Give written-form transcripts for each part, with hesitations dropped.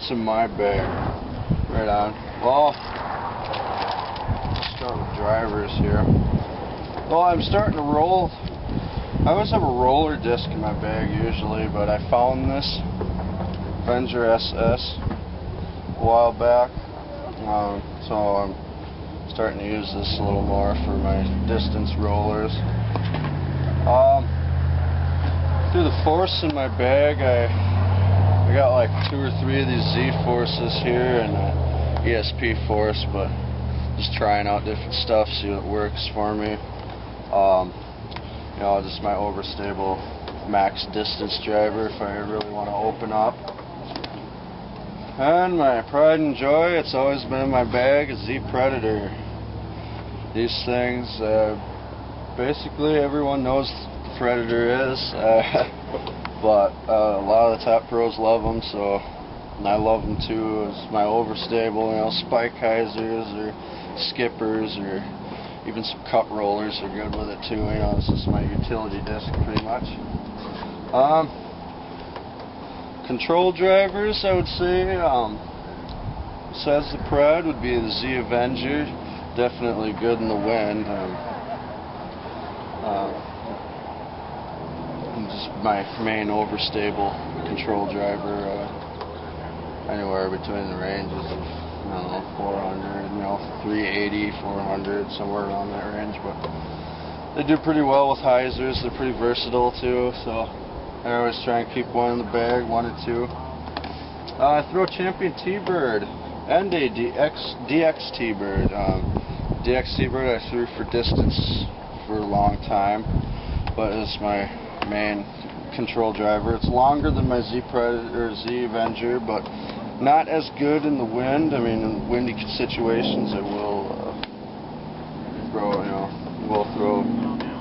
What's in my bag? Right on. Well, let's start with drivers here. Well, I'm starting to roll. I always have a roller disc in my bag usually, but I found this Avenger SS a while back, so I'm starting to use this a little more for my distance rollers. Through the force in my bag, I got like 2 or 3 of these Z forces here and an ESP force, but just trying out different stuff, see what works for me. You know, just my overstable max distance driver if I really want to open up. And my pride and joy, it's always been in my bag, a Z Predator. These things, basically everyone knows what the Predator is, but a lot of the top pros love them, so and I love them too. It's my overstable, you know, spike hyzers or skippers or even some cut rollers are good with it too. You know, this is my utility disc pretty much. Control drivers, I would say, besides the Pred, would be the Z Avenger. Definitely good in the wind. Just my main overstable control driver. Anywhere between the ranges of, I don't know, 400, you know, 380, 400, somewhere around that range. But they do pretty well with hyzers. They're pretty versatile too, so I always try and keep one in the bag, 1 or 2. I throw a Champion T-Bird and a DX T-Bird. DX T-Bird I threw for distance for a long time, but it's my main control driver. It's longer than my Z Predator or Z Avenger, but not as good in the wind. I mean, in windy situations, it will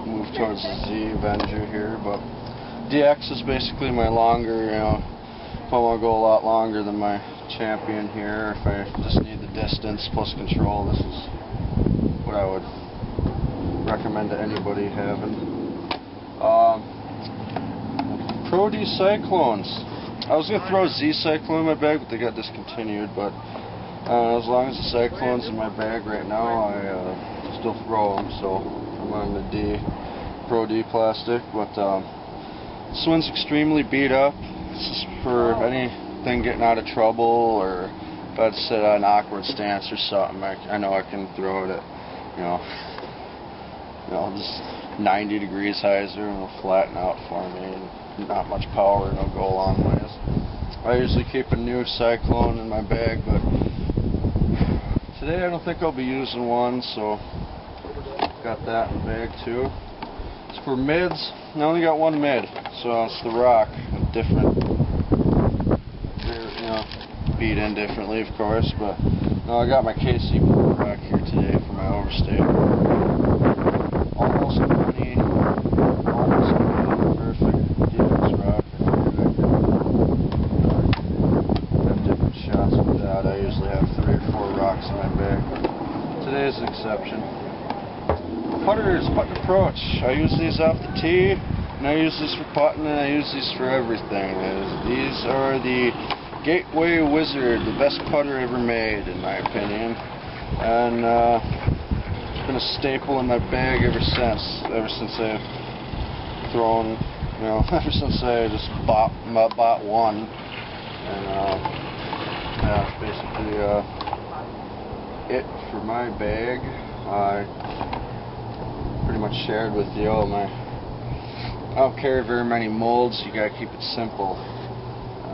move towards the Z Avenger here. But DX is basically my longer, you know, if I want to go a lot longer than my Champion here, if I just need the distance plus control, this is what I would recommend to anybody having. Pro D Cyclones. I was going to throw a Z Cyclone in my bag, but they got discontinued. But as long as the Cyclone's in my bag right now, I still throw them. So I'm on the Pro D plastic. But this one's extremely beat up. This is for anything getting out of trouble, or if I had to sit on an awkward stance or something. I know I can throw it at, you know, just 90 degrees hyzer, and it'll flatten out for me. And not much power, and it'll go a long ways. I usually keep a new Cyclone in my bag, but today I don't think I'll be using one, so got that in the bag too. As for mids, I only got one mid, so it's the Rock. Different, you know, beat in differently, of course, but no, I got my KC back here today for my overstay. Almost money, almost perfect DX rock. I have different shots with that. I usually have 3 or 4 rocks in my bag. Today is an exception. Putters, putt approach. I use these off the tee, and I use these for putting, and I use these for everything. These are the Gateway Wizard, the best putter ever made, in my opinion. And it's been a staple in my bag ever since I've thrown, you know, ever since I just bought one. And yeah, basically it for my bag. I pretty much shared with you all I don't carry very many molds. You gotta keep it simple.